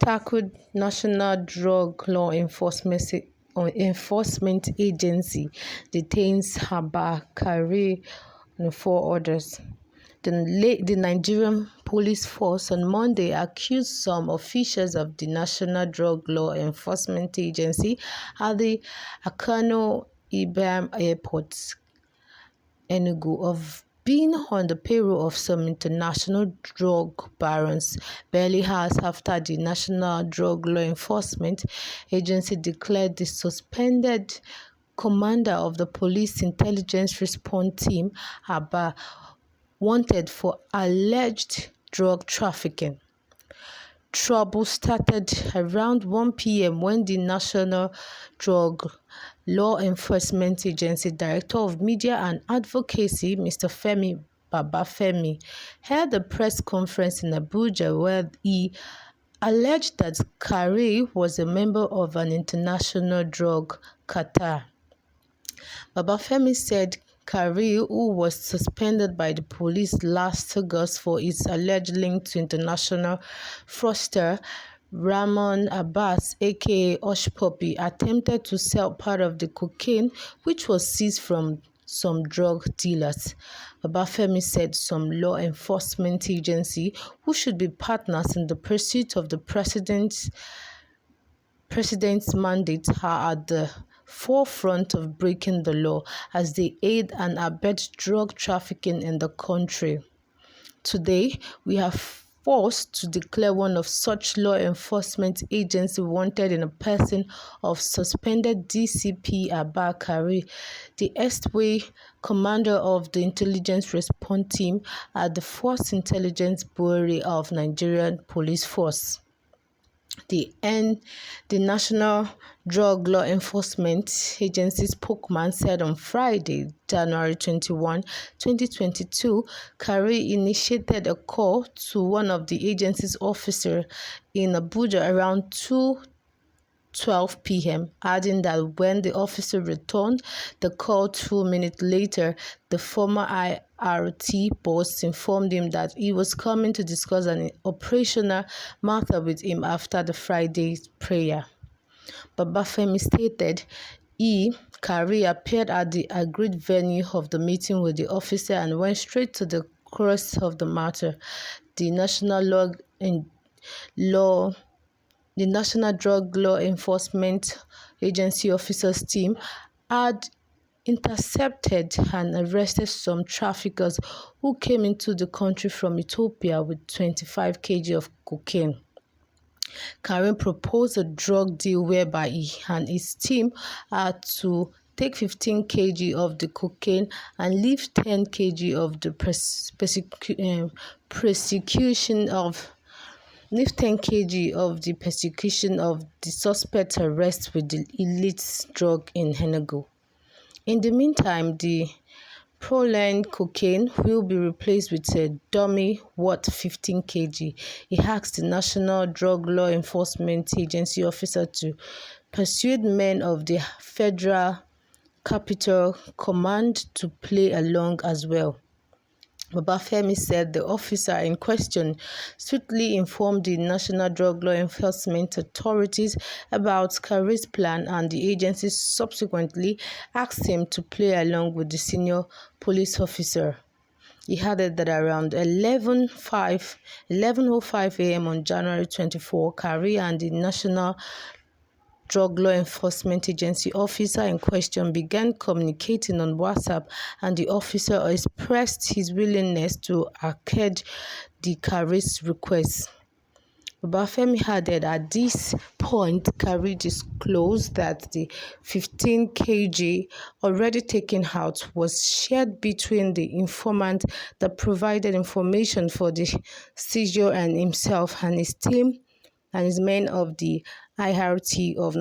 Tackle National Drug Law Enforcement Agency detains Abba Kyari and Four others. The Nigerian police force on Monday accused some officials of the National Drug Law Enforcement Agency at the Abba Airport, Enugu, of being on the payroll of some international drug barons barely hours after the National Drug Law Enforcement Agency declared the suspended commander of the police intelligence response team, Abba, wanted for alleged drug trafficking. Trouble started around 1 p.m. when the National Drug Law Enforcement Agency Director of Media and Advocacy, Mr. Femi Babafemi, held a press conference in Abuja where he alleged that Kyari was a member of an international drug cartel. Babafemi said Kyari, who was suspended by the police last August for his alleged link to international fraudster Ramon Abbas, aka Hush Puppy, attempted to sell part of the cocaine which was seized from some drug dealers. Babafemi said some law enforcement agency who should be partners in the pursuit of the president's mandate are at the forefront of breaking the law as they aid and abet drug trafficking in the country. Today, we are forced to declare one of such law enforcement agency wanted in a person of suspended DCP Abba Kyari, the erstwhile commander of the intelligence response team at the First Intelligence Bureau of Nigerian Police Force. The National Drug Law Enforcement Agency spokesman said on Friday, January 21, 2022, Kyari initiated a call to one of the agency's officers in Abuja around 2:12 p.m., adding that when the officer returned the call 2 minutes later, the former IRT boss informed him that he was coming to discuss an operational matter with him after the Friday's prayer. Babafemi stated Kyari appeared at the agreed venue of the meeting with the officer and went straight to the crux of the matter. The National Drug Law Enforcement Agency officers team had intercepted and arrested some traffickers who came into the country from Ethiopia with 25 kg of cocaine. Kyari proposed a drug deal whereby he and his team had to take 15 kg of the cocaine and leave 10 kg of the persecution of the suspect's arrest with the illicit drug in Enugu. In the meantime, the Proline cocaine will be replaced with a dummy worth 15 kg. He asked the National Drug Law Enforcement Agency officer to persuade men of the Federal Capital Command to play along as well. Babafemi said the officer in question swiftly informed the National Drug Law Enforcement authorities about Kyari's plan, and the agency subsequently asked him to play along with the senior police officer. He added that around 11:05 a.m. on January 24, Kyari and the National Drug Law Enforcement Agency officer in question began communicating on WhatsApp, and the officer expressed his willingness to accede to Kyari's request. Babafemi added at this point, Kyari disclosed that the 15 kg already taken out was shared between the informant that provided information for the seizure and himself and his team and his men of the IRT of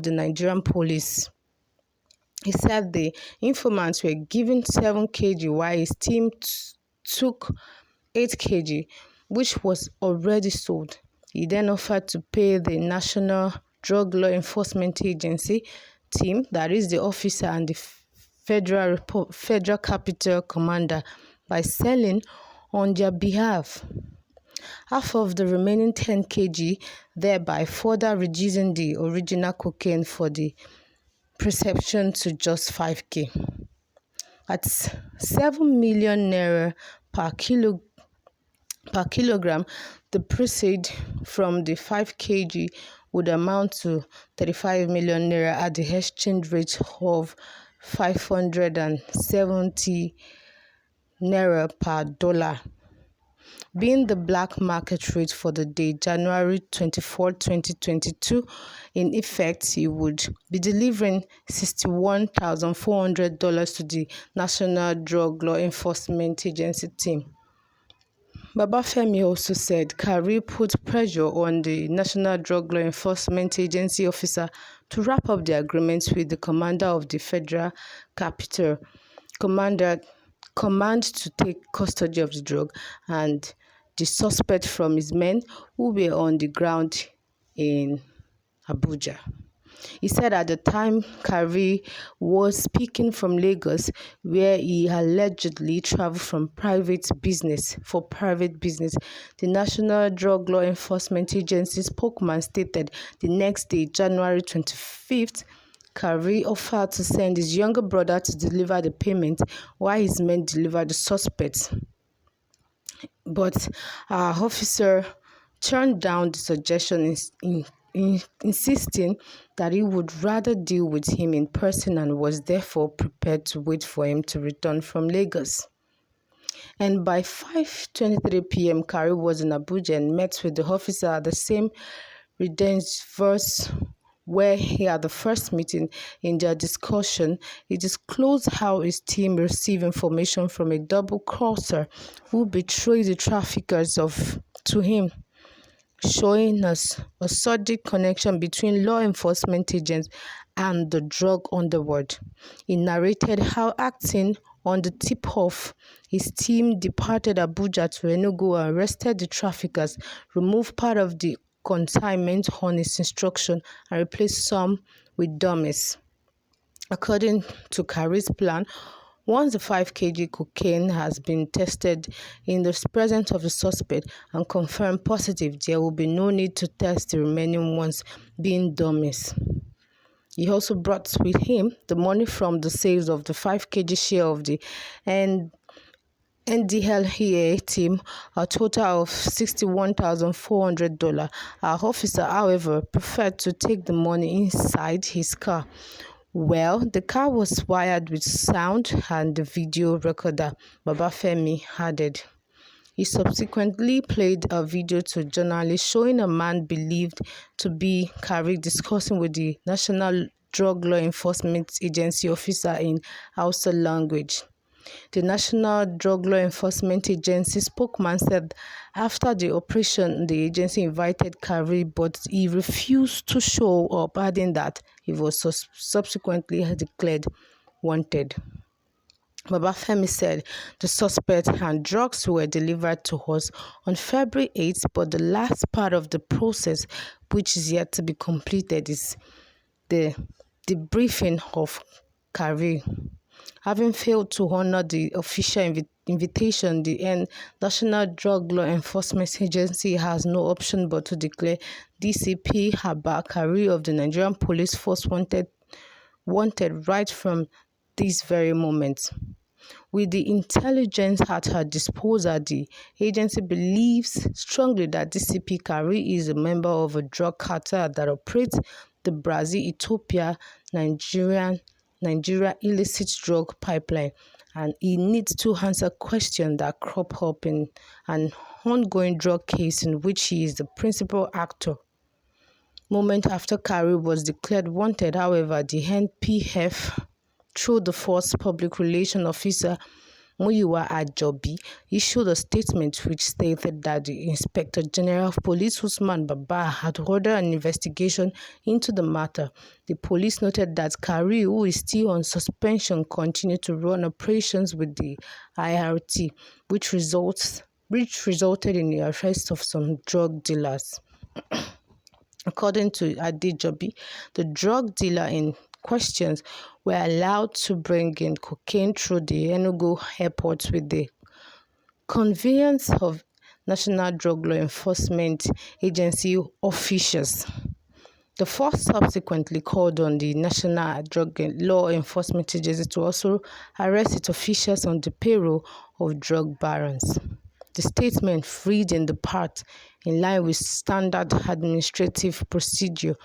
the Nigerian police. He said the informants were given 7 kg while his team took 8 kg, which was already sold. He then offered to pay the National Drug Law Enforcement Agency team, that is the officer and the Federal Capital Commander by selling on their behalf half of the remaining 10 kg, thereby further reducing the original cocaine for the perception to just 5k. At 7 million naira per kilogram, the proceeds from the 5 kg would amount to 35 million naira at the exchange rate of 570 naira per dollar. Being the black market rate for the day, January 24, 2022, in effect, he would be delivering $61,400 to the National Drug Law Enforcement Agency team. Babafemi also said Kyari put pressure on the National Drug Law Enforcement Agency officer to wrap up the agreement with the commander of the Federal Capital Command to take custody of the drug and the suspect from his men who were on the ground in Abuja. He said at the time Kyari was speaking from Lagos, where he allegedly traveled for private business. The National Drug Law Enforcement Agency spokesman stated the next day, January 25th, Kyari offered to send his younger brother to deliver the payment while his men delivered the suspects. But our officer turned down the suggestion, insisting that he would rather deal with him in person and was therefore prepared to wait for him to return from Lagos. And by 5:23 p.m., Kyari was in Abuja and met with the officer at the same residence where he had the first meeting. In their discussion, he disclosed how his team received information from a double-crosser who betrayed the traffickers to him, showing us a sordid connection between law enforcement agents and the drug underworld. He narrated how, acting on the tip-off, his team departed Abuja to Enugu and arrested the traffickers, removed part of the consignment on his instruction, and replaced some with dummies. According to Kyari's plan, once the 5 kg cocaine has been tested in the presence of the suspect and confirmed positive, there will be no need to test the remaining ones, being dummies. He also brought with him the money from the sales of the 5 kg share of the NDLEA team, a total of $61,400. Our officer, however, preferred to take the money inside his car. Well, the car was wired with sound and the video recorder, Babafemi added. He subsequently played a video to journalists showing a man believed to be Kyari discussing with the National Drug Law Enforcement Agency officer in Hausa language. The National Drug Law Enforcement Agency spokesman said after the operation, the agency invited Kyari, but he refused to show up, adding that he was subsequently declared wanted. Babafemi said the suspect and drugs were delivered to us on February 8th, but the last part of the process, which is yet to be completed, is the debriefing of Kyari. Having failed to honor the official invitation, the National Drug Law Enforcement Agency has no option but to declare DCP Abba Kyari of the Nigerian Police Force wanted right from this very moment. With the intelligence at her disposal, the agency believes strongly that DCP Kyari is a member of a drug cartel that operates the Brazil-Ethiopia-Nigeria illicit drug pipeline, and he needs to answer questions that crop up in an ongoing drug case in which he is the principal actor. Moment after Kyari was declared wanted, however, the NPF, through the force public relations officer Muyiwa Ajobi, issued a statement which stated that the Inspector General of Police Usman Baba had ordered an investigation into the matter. The police noted that Kyari, who is still on suspension, continued to run operations with the IRT, which resulted in the arrest of some drug dealers. According to Adejobi, the drug dealer in questions, were allowed to bring in cocaine through the Enugu airport with the convenience of National Drug Law Enforcement Agency officials. The force subsequently called on the National Drug Law Enforcement Agency to also arrest its officials on the payroll of drug barons. The statement read in the part in line with standard administrative procedure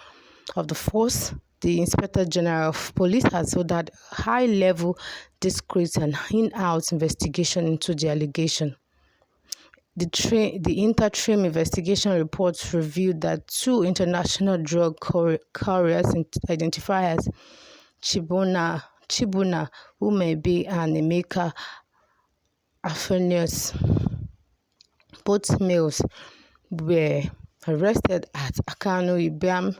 of the force. The Inspector General of Police has ordered high-level, discreet and in-house investigation into the allegation. The interim investigation reports revealed that two international drug couriers identified as Chibuna Umebe and Emeka Afenius, both males, were arrested at Akanu Ibiam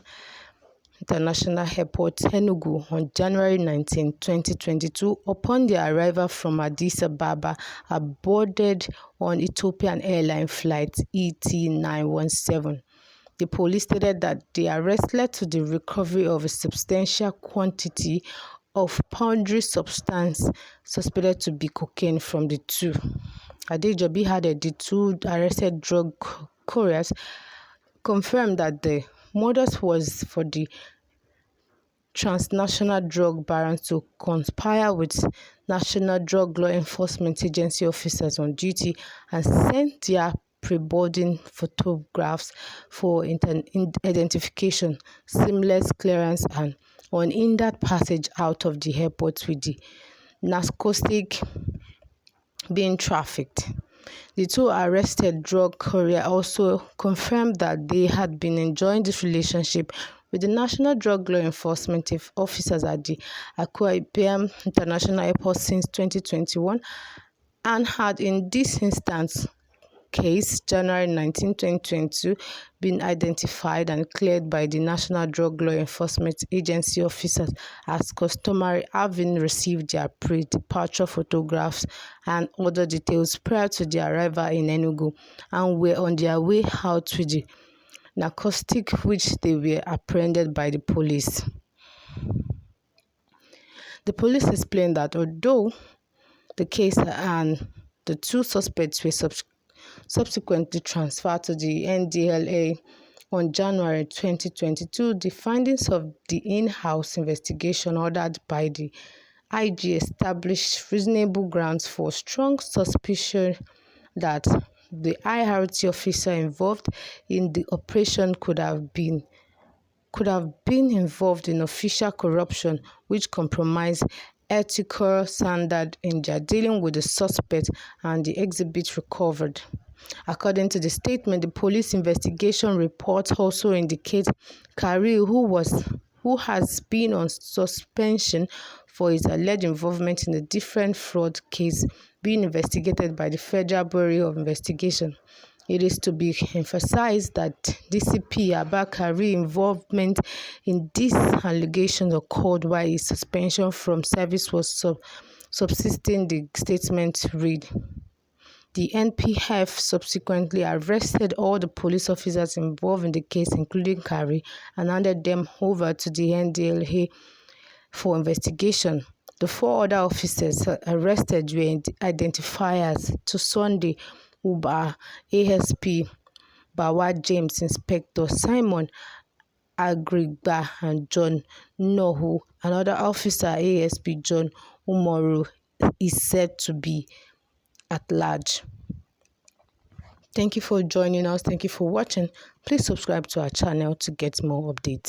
International Airport, Enugu, on January 19, 2022, upon their arrival from Addis Ababa, boarded on Ethiopian Airline flight ET917. The police stated that the arrest led to the recovery of a substantial quantity of powdery substance suspected to be cocaine from the two. Adejobi added the two arrested drug couriers confirmed that the modus was for the transnational drug barons to conspire with National Drug Law Enforcement Agency officers on duty and send their pre-boarding photographs for identification, seamless clearance, and unhindered passage out of the airport, with the narcotic being trafficked. The two arrested drug couriers also confirmed that they had been enjoying this relationship with the National Drug Law Enforcement officers at the Akwa Ibom International Airport since 2021 and had, in this instance case, January 19, 2022, been identified and cleared by the National Drug Law Enforcement Agency officers as customary, having received their pre-departure photographs and other details prior to their arrival in Enugu, and were on their way out with the narcotic, which they were apprehended by the police. The police explained that although the case and the two suspects were subsequently transferred to the NDLEA on January 2022, the findings of the in-house investigation ordered by the IG established reasonable grounds for strong suspicion that the IRT officer involved in the operation could have been involved in official corruption, which compromised ethical standard in their dealing with the suspect and the exhibits recovered. According to the statement, the police investigation report also indicates Kyari, who has been on suspension for his alleged involvement in a different fraud case being investigated by the Federal Bureau of Investigation. It is to be emphasized that DCP Abba Kyari's involvement in these allegations occurred while his suspension from service was subsisting, the statement read. The NPF subsequently arrested all the police officers involved in the case, including Kyari, and handed them over to the NDLEA for investigation. The four other officers arrested were identified as Sunday Uba, ASP Bawa James, Inspector Simon Agrigba, and John Nohu. Another officer, ASP John Umoru, is said to be at large. Thank you for joining us. Thank you for watching. Please subscribe to our channel to get more updates.